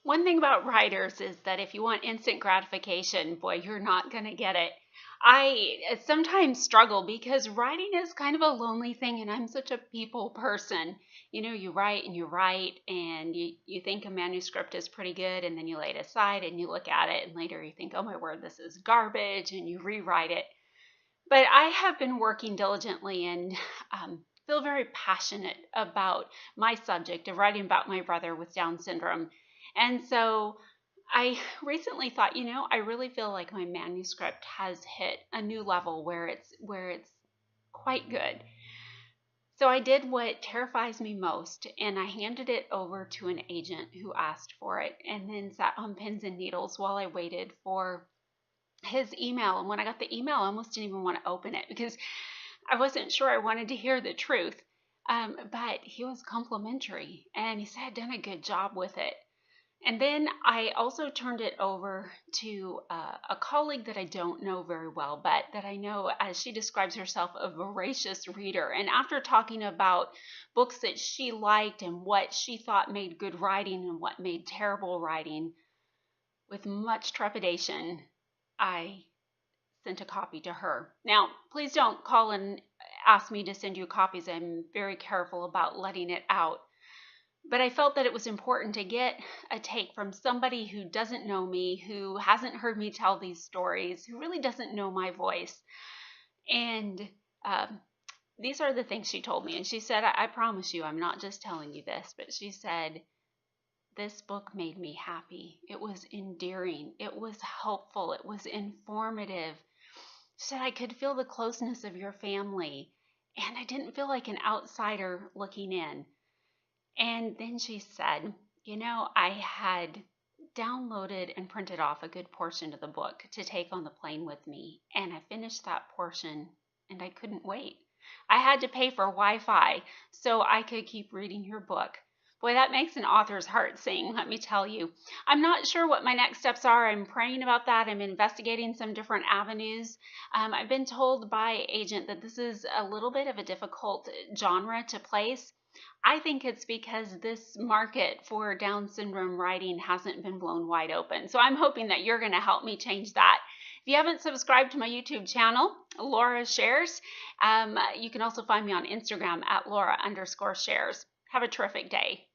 One thing about writers is that if you want instant gratification, boy, you're not going to get it. I sometimes struggle because writing is kind of a lonely thing, and I'm such a people person. You know, you write and you write, and you think a manuscript is pretty good, and then you lay it aside and you look at it, and later you think, oh my word, this is garbage, and you rewrite it. But I have been working diligently and feel very passionate about my subject of writing about my brother with Down syndrome. And so I recently thought, I really feel like my manuscript has hit a new level where it's quite good. So I did what terrifies me most, and I handed it over to an agent who asked for it, and then sat on pins and needles while I waited for his email. And when I got the email, I almost didn't even want to open it because I wasn't sure I wanted to hear the truth. But he was complimentary and he said I'd done a good job with it. And then I also turned it over to a colleague that I don't know very well, but that I know, as she describes herself, a voracious reader. And after talking about books that she liked and what she thought made good writing and what made terrible writing, with much trepidation, I sent a copy to her. Now, please don't call and ask me to send you copies. I'm very careful about letting it out. But I felt that it was important to get a take from somebody who doesn't know me, who hasn't heard me tell these stories, who really doesn't know my voice. And these are the things she told me. And she said, I promise you, I'm not just telling you this, but she said, this book made me happy. It was endearing. It was helpful. It was informative. She said, I could feel the closeness of your family, and I didn't feel like an outsider looking in. And then she said, I had downloaded and printed off a good portion of the book to take on the plane with me. And I finished that portion and I couldn't wait. I had to pay for Wi-Fi so I could keep reading your book. Boy, that makes an author's heart sing, let me tell you. I'm not sure what my next steps are. I'm praying about that. I'm investigating some different avenues. I've been told by agent that this is a little bit of a difficult genre to place. I think it's because this market for Down syndrome writing hasn't been blown wide open. So I'm hoping that you're going to help me change that. If you haven't subscribed to my YouTube channel, Laura Shares, you can also find me on Instagram at Laura_shares. Have a terrific day.